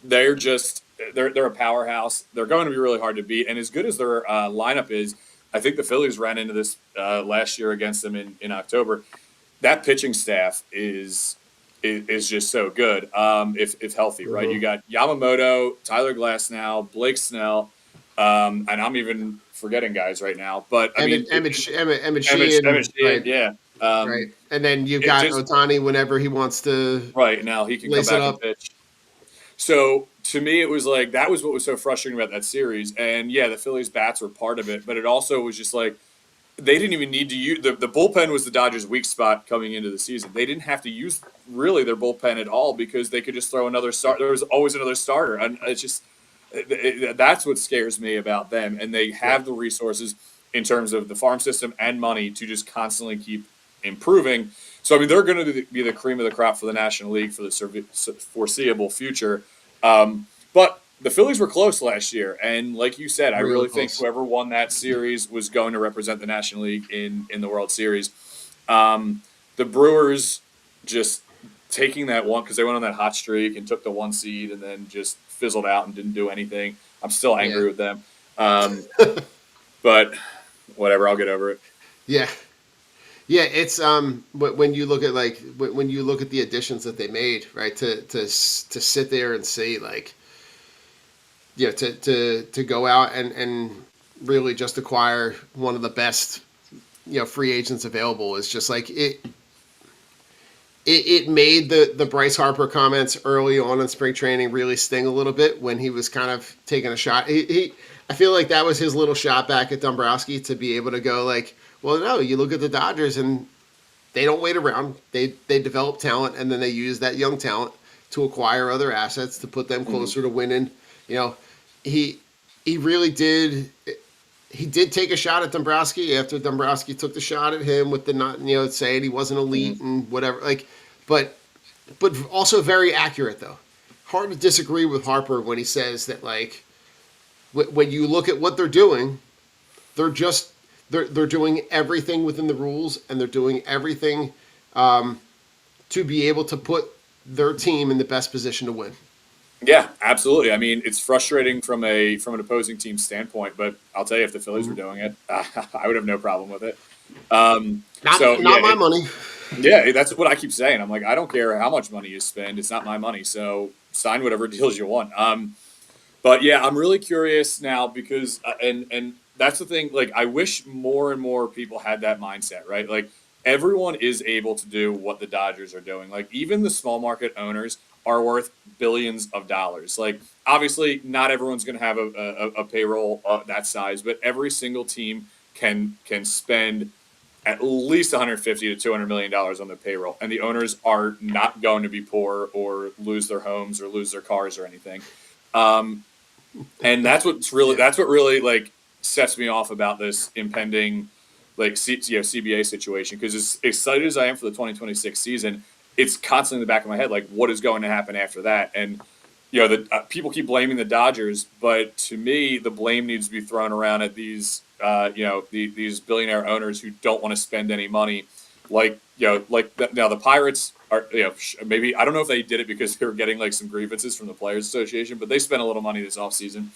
They're a powerhouse. They're going to be really hard to beat, and as good as their lineup is, I think the Phillies ran into this last year against them in October. That pitching staff is just so good if healthy, right? You got Yamamoto, Tyler Glasnow, Blake Snell, and I'm even forgetting guys right now. But I mean, Emmett Sheehan, right. Yeah. Right, and then you've got Ohtani whenever he wants to. Right, now he can come back and pitch. So to me, it was like that was what was so frustrating about that series. And yeah, the Phillies bats were part of it, but it also was just like they didn't even need to use the bullpen was the Dodgers' weak spot coming into the season. They didn't have to use really their bullpen at all because they could just throw another start. There was always another starter, and it's just that's what scares me about them. And they have the resources in terms of the farm system and money to just constantly keep improving. So I mean, they're going to be the cream of the crop for the National League for the foreseeable future. But the Phillies were close last year, and like you said, I Really really think close. whoever won that series was going to represent the National League in the World Series. The Brewers just taking that one because they went on that hot streak and took the one seed and then just fizzled out and didn't do anything. I'm still Yeah. angry with them, but whatever, I'll get over it. Yeah. Yeah, it's when you look at like when you look at the additions that they made, right? To sit there and say like, to go out and really just acquire one of the best, free agents available is just like it made the Bryce Harper comments early on in spring training really sting a little bit when he was kind of taking a shot. I feel like that was his little shot back at Dombrowski to be able to go like, well, no, you look at the Dodgers and they don't wait around. They develop talent and then they use that young talent to acquire other assets to put them Mhm. closer to winning. You know, he he really did. He did take a shot at Dombrowski after Dombrowski took the shot at him with the not, saying he wasn't elite Mhm. and whatever. Like, but also very accurate though. Hard to disagree with Harper when he says that like when you look at what they're doing, they're just they're doing everything within the rules and they're doing everything to be able to put their team in the best position to win. Yeah, absolutely. I mean, it's frustrating from an opposing team standpoint, but I'll tell you, if the Phillies were Mhm. doing it, I would have no problem with it. Not So yeah, not my money. yeah, that's what I keep saying. I'm like, I don't care how much money you spend; it's not my money. So sign whatever deals you want. But yeah, I'm really curious now because and that's the thing. Like, I wish more and more people had that mindset, right? Like, everyone is able to do what the Dodgers are doing. Like, even the small market owners are worth billions of dollars. Like, obviously, not everyone's going to have a payroll that size, but every single team can spend at least 150 to 200 million dollars on their payroll, and the owners are not going to be poor or lose their homes or lose their cars or anything. Um, and Yeah. that's what really like sets me off about this impending CBA situation, because as excited as I am for the 2026 season, it's constantly in the back of my head like what is going to happen after that. And the people keep blaming the Dodgers, but to me the blame needs to be thrown around at these these billionaire owners who don't want to spend any money. Like now the Pirates are, maybe I don't know if they did it because they were getting like some grievances from the Players Association, but they spent a little money this offseason.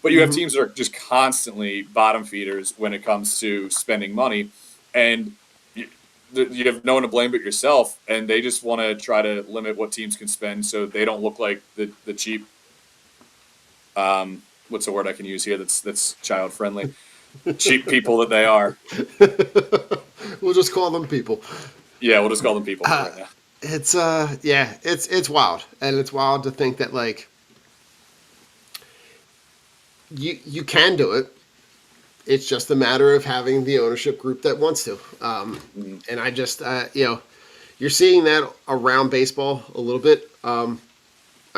But you have Hmm. teams that are just constantly bottom feeders when it comes to spending money, and you have no one to blame but yourself, and they just want to try to limit what teams can spend so they don't look like the cheap. What's the word I can use here that's child friendly? Cheap people that they are. We'll just call them people. Yeah, we'll just call them people for right now. It's yeah, it's wild, and it's wild to think that like you can do it. It's just a matter of having the ownership group that wants to. Mhm. And I just you're seeing that around baseball a little bit. I'm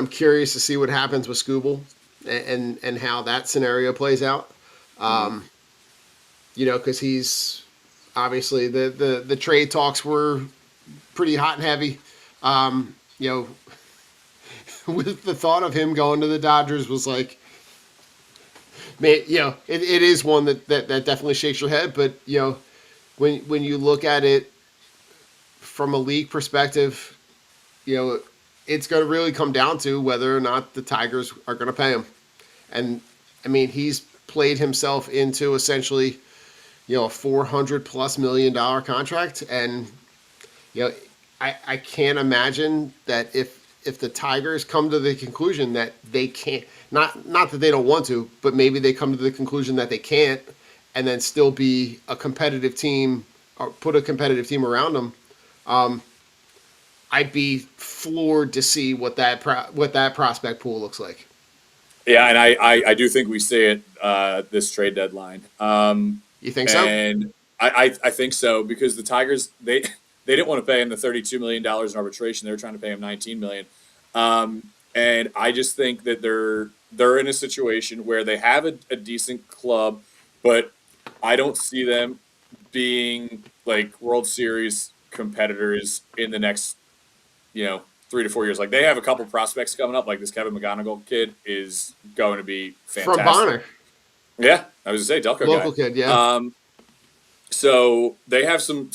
curious to see what happens with Scooble and how that scenario plays out. Mhm. Because he's obviously the trade talks were pretty hot and heavy. Um, you know, with the thought of him going to the Dodgers was like, man, it is one that definitely shakes your head. But when you look at it from a league perspective, it's going to really come down to whether or not the Tigers are going to pay him. And I mean, he's played himself into essentially, a $400+ million contract, and you know, I can't imagine that if the Tigers come to the conclusion that they can't, not that they don't want to, but maybe they come to the conclusion that they can't, and then still be a competitive team or put a competitive team around them. I'd be floored to see what that prospect pool looks like. Yeah, and I do think we see it this trade deadline. You think so? And I think so because the Tigers they didn't want to pay him the $32 million in arbitration. They were trying to pay him 19 million. And I just think that they're in a situation where they have a decent club, but I don't see them being like World Series competitors in the next, you know 3 to 4 years. Like they have a couple prospects coming up. Like this Kevin McGonigal kid is going to be fantastic. From Bonner. Yeah, I was gonna say Delco Local guy. kid, yeah. So they have some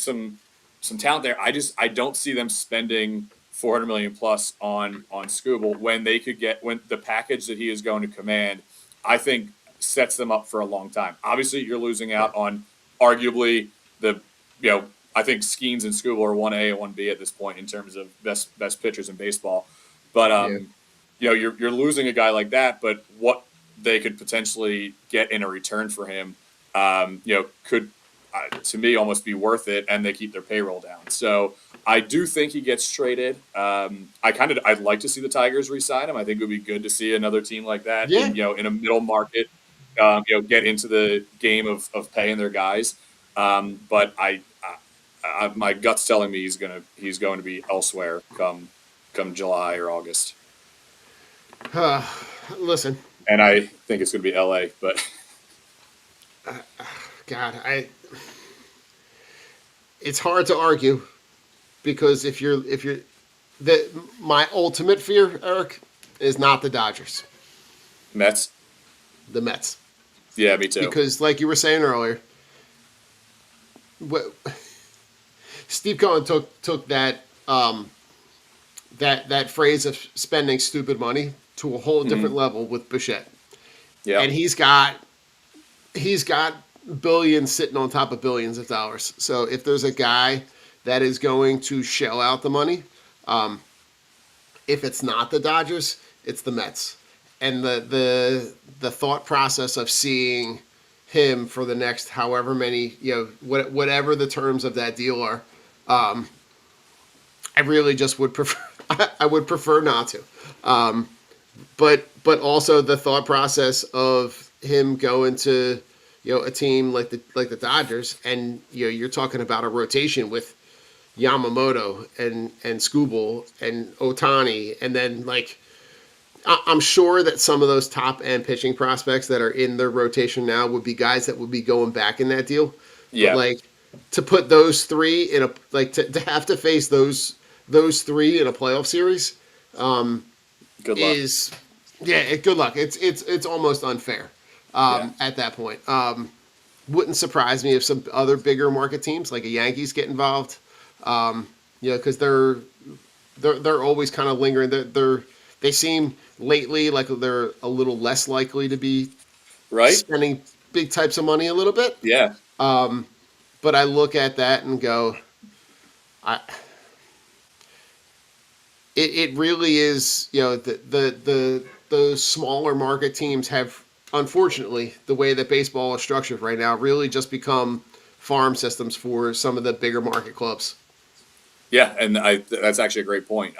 talent there. I don't see them spending $400 million plus on Scooble when they could get when the package that he is going to command, I think sets them up for a long time. Obviously, you're losing out on arguably the I think Skeens and Scooble are 1A and 1B at this point in terms of best pitchers in baseball. But you're losing a guy like that. But what they could potentially get in a return for him, could to me almost be worth it, and they keep their payroll down. So I do think he gets traded. I'd like to see the Tigers re-sign him. I think it would be good to see another team like that, in a middle market, get into the game of paying their guys. But my gut's telling me he's going to be elsewhere come July or August. Listen, and I think it's going to be LA, but God, it's hard to argue because if you're my ultimate fear, Eric, is not the Dodgers. Mets. The Mets. Yeah, me too. Because, like you were saying earlier, Steve Cohen took that that phrase of spending stupid money to a whole different level with Bichette. Yeah, and he's got billions sitting on top of billions of dollars. So if there's a guy that is going to shell out the money, if it's not the Dodgers, it's the Mets. And the thought process of seeing him for the next however many, whatever the terms of that deal are, I really just would prefer. I would prefer not to. But also the thought process of him going to a team like the Dodgers, and you're talking about a rotation with Yamamoto and Scooble and Ohtani, and then I'm sure that some of those top end pitching prospects that are in their rotation now would be guys that would be going back in that deal. Yeah, but to put those three in a to have to face those three in a playoff series, good luck. Good luck. It's almost unfair at that point. Wouldn't surprise me if some other bigger market teams like a Yankees get involved. Because they're always kind of lingering. They seem lately like they're a little less likely to be spending big types of money a little bit. Yeah. But I look at that and go, it really is, those smaller market teams have, unfortunately, the way that baseball is structured right now, really just become farm systems for some of the bigger market clubs. Yeah, and that's actually a great point.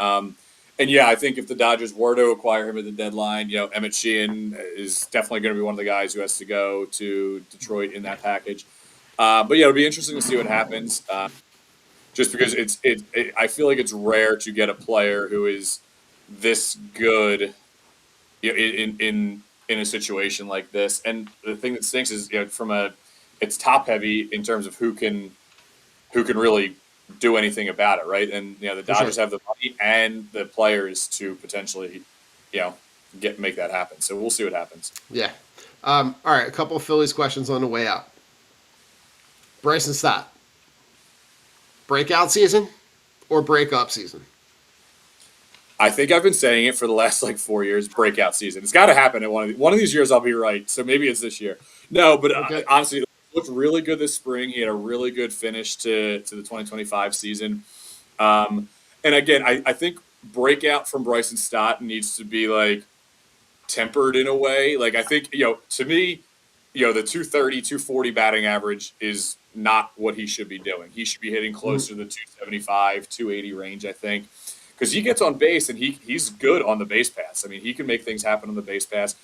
And yeah, I think if the Dodgers were to acquire him at the deadline, Emmett Sheehan is definitely going to be one of the guys who has to go to Detroit in that package. But it'll be interesting to see what happens. Just because I feel like it's rare to get a player who is this good, in a situation like this. And the thing that stinks is, it's top heavy in terms of who can really do anything about it, right? And the Dodgers have the money and the players to potentially, make that happen. So we'll see what happens. Yeah. All right, a couple of Phillies questions on the way out. Bryson Stott. Breakout season or breakup season? I think I've been saying it for the last 4 years. Breakout season. It's got to happen in one of these years. I'll be right. So maybe it's this year. No, but honestly, it looked really good this spring. He had a really good finish to the 2025 season. And again, I think breakout from Bryson Stott needs to be tempered in a way. I think to me, the 230, 240 batting average is not what he should be doing. He should be hitting closer to the 275, 280 range, I think, because he gets on base and he's good on the base pass. I mean, he can make things happen on the base pass.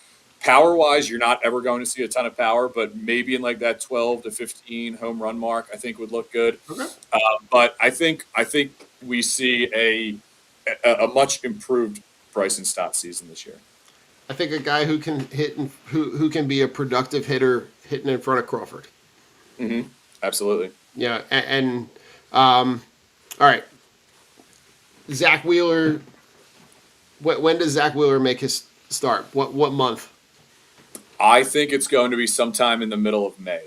Power-wise, you're not ever going to see a ton of power, but maybe in that 12 to 15 home run mark, I think would look good. Okay. But I think we see a much improved Bryson Stott season this year. I think a guy who can hit and who can be a productive hitter hitting in front of Crawford. Mm-hmm. Absolutely. Yeah, and all right. Zach Wheeler When does Zach Wheeler make his start? What month? I think it's going to be sometime in the middle of May.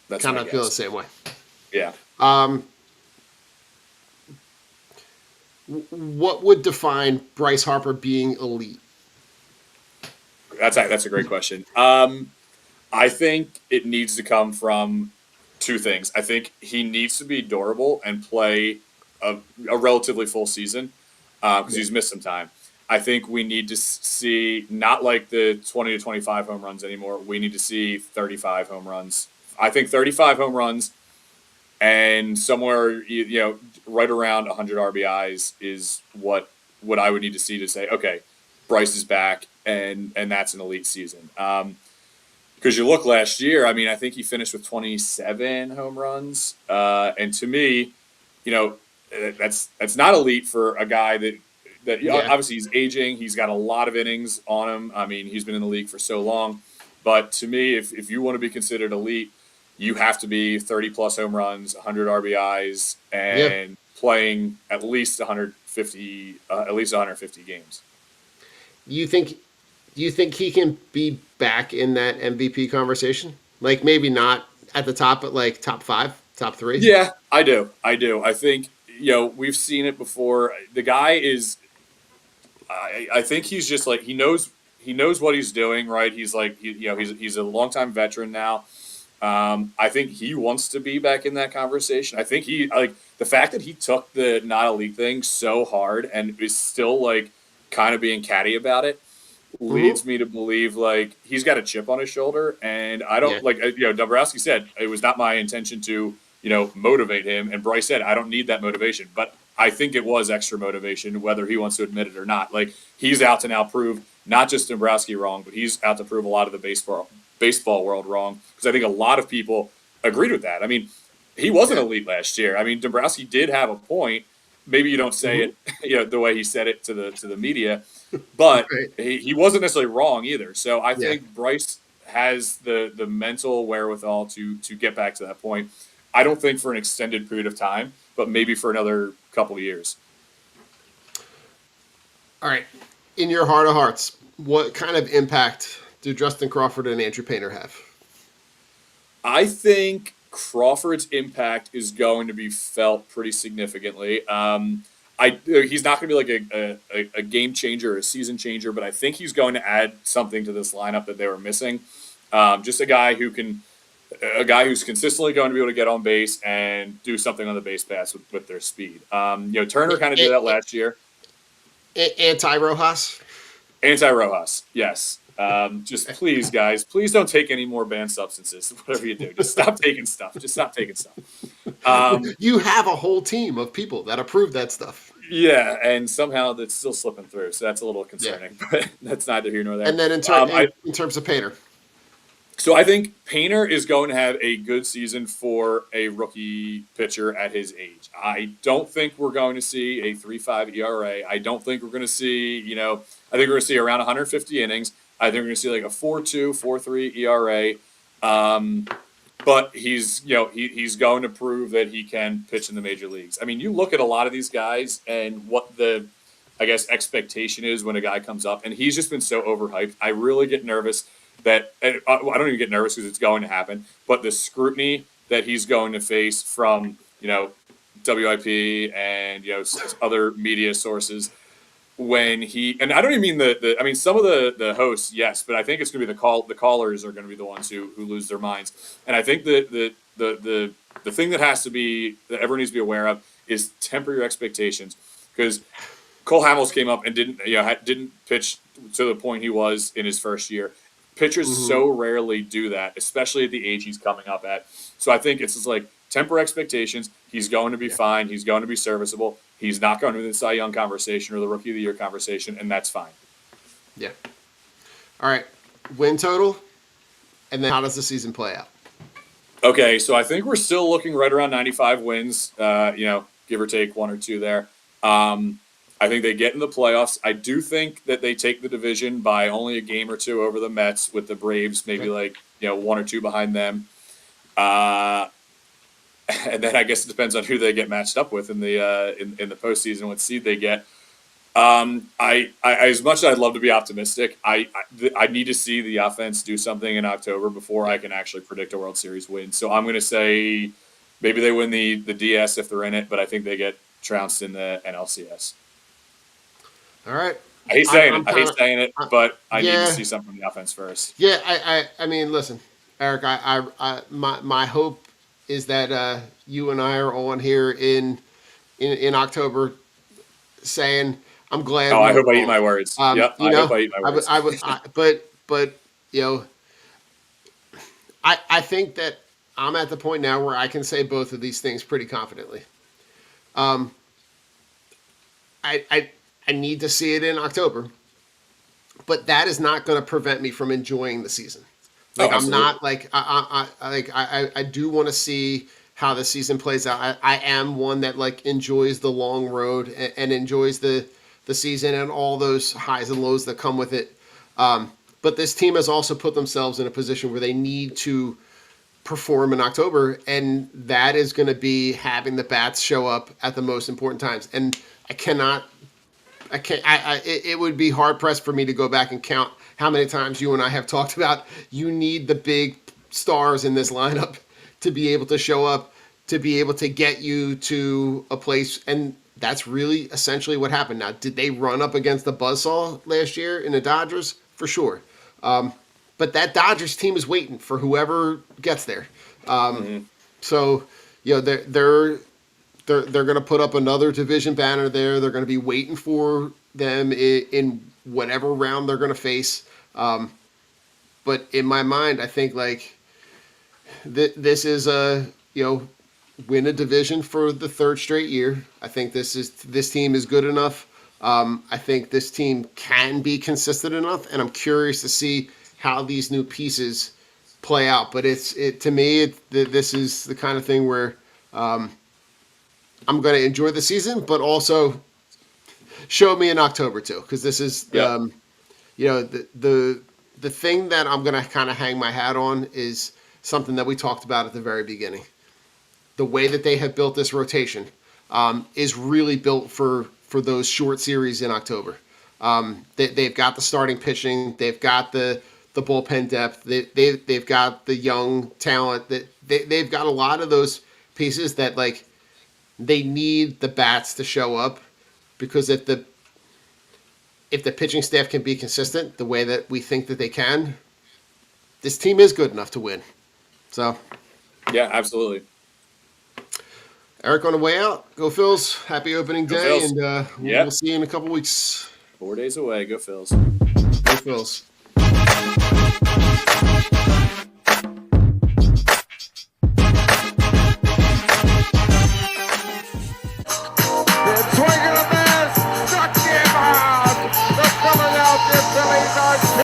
That's Kind my of feel the guess. same way. Yeah. What would define Bryce Harper being elite? That's a great question. I think it needs to come from two things. I think he needs to be durable and play a relatively full season because he's missed some time. I think we need to see not like the 20 to 25 home runs anymore. We need to see 35 home runs. I think 35 home runs and somewhere right around 100 RBIs is what I would need to see to say, okay, Bryce is back and that's an elite season. Because you look last year, I mean, I think he finished with 27 home runs, and to me, that's not elite for a guy that obviously he's aging. He's got a lot of innings on him. I mean, he's been in the league for so long. But to me, if you want to be considered elite, you have to be 30 plus home runs, 100 RBIs, and playing at least 150 games. Do you think he can be back in that MVP conversation? Like maybe not at the top, but like top 5, top 3? Yeah, I do. I think we've seen it before. The guy is. I think he's just like he knows what he's doing. Right? He's like he's a longtime veteran now. I think he wants to be back in that conversation. I think he like the fact that he took the not elite thing so hard and is still like kind of being catty about it leads me to believe like he's got a chip on his shoulder. And I don't like Dombrowski said it was not my intention to motivate him, and Bryce said I don't need that motivation, but I think it was extra motivation whether he wants to admit it or not. Like he's out to now prove not just Dombrowski wrong, but he's out to prove a lot of the baseball world wrong, because I think a lot of people agreed with that. I mean, he wasn't elite last year. I mean, Dombrowski did have a point. Maybe you don't say it, the way he said it to the media, but he wasn't necessarily wrong either. So I think Bryce has the mental wherewithal to get back to that point. I don't think for an extended period of time, but maybe for another couple of years. All right, in your heart of hearts, what kind of impact do Justin Crawford and Andrew Painter have? I think Crawford's impact is going to be felt pretty significantly. He's not going to be like a game changer or a season changer, but I think he's going to add something to this lineup that they were missing. Just a guy who's consistently going to be able to get on base and do something on the base pass with their speed. Turner kind of did that last year. Anti-Rojas, yes. Just please, guys, please don't take any more banned substances. Whatever you do, just stop taking stuff. You have a whole team of people that approve that stuff. Yeah, and somehow that's still slipping through, so that's a little concerning. But that's neither here nor there. And then in terms of Painter. So I think Painter is going to have a good season for a rookie pitcher at his age. I don't think we're going to see a 3.5 ERA. I don't think we're going to see, I think we're going to see around 150 innings. I think we're going to see like a 4.2, 4.3 ERA. But he's going to prove that he can pitch in the major leagues. I mean, you look at a lot of these guys and what the, I guess, expectation is when a guy comes up, and he's just been so overhyped. I really get nervous that I don't even get nervous because it's going to happen, but the scrutiny that he's going to face from WIP and other media sources when he, and I don't even mean I mean some of the hosts, yes, but I think it's going to be the callers are going to be the ones who lose their minds. And I think the thing that everyone needs to be aware of is temper your expectations, because Cole Hamels came up and didn't pitch to the point he was in his first year. Pitchers so rarely do that, especially at the age he's coming up at. So I think it's just like temper expectations. He's going to be fine. He's going to be serviceable. He's not going to be the Cy Young conversation or the Rookie of the Year conversation, and that's fine. Yeah. All right. Win total, and then how does the season play out? Okay, so I think we're still looking right around 95 wins, give or take 1 or 2 there. I think they get in the playoffs. I do think that they take the division by only a game or 2 over the Mets, with the Braves maybe 1 or 2 behind them. And then I guess it depends on who they get matched up with in the postseason, what seed they get. As much as I'd love to be optimistic, I need to see the offense do something in October before I can actually predict a World Series win. So I'm going to say maybe they win the DS if they're in it, but I think they get trounced in the NLCS. All right. I hate saying it, but I need to see something from the offense first. Yeah, I mean, listen, Eric, my hope is that you and I are on here in October saying I'm glad. Oh, I hope I eat my words. Yep, I hope I eat my words. But you know, I think that I'm at the point now where I can say both of these things pretty confidently. I need to see it in October, but that is not going to prevent me from enjoying the season. Like I'm not like I do want to see how the season plays out. I am one that like enjoys the long road and enjoys the season and all those highs and lows that come with it. But this team has also put themselves in a position where they need to perform in October, and that is going to be having the bats show up at the most important times. And it would be hard pressed for me to go back and count how many times you and I have talked about you need the big stars in this lineup to be able to show up, to be able to get you to a place. And that's really essentially what happened. Now, did they run up against the buzzsaw last year in the Dodgers? For sure. But that Dodgers team is waiting for whoever gets there. So, you know, they're going to put up another division banner there. They're going to be waiting for them in whatever round they're going to face. But in my mind, I think like this is win a division for the third straight year. I think this team is good enough. I think this team can be consistent enough, and I'm curious to see how these new pieces play out. But this is the kind of thing where I'm going to enjoy the season, but also show me in October too, because this is the thing that I'm going to kind of hang my hat on is something that we talked about at the very beginning. The way that they have built this rotation is really built for those short series in October. They've got the starting pitching, they've got the bullpen depth, they've got the young talent, that they've got a lot of those pieces that like they need the bats to show up, because if the pitching staff can be consistent the way that we think that they can, this team is good enough to win. So, yeah, absolutely. Eric, on the way out, go Phils. Happy opening day, Phils. And we'll see you in a couple weeks. 4 days away. Go Phils. Go Phils.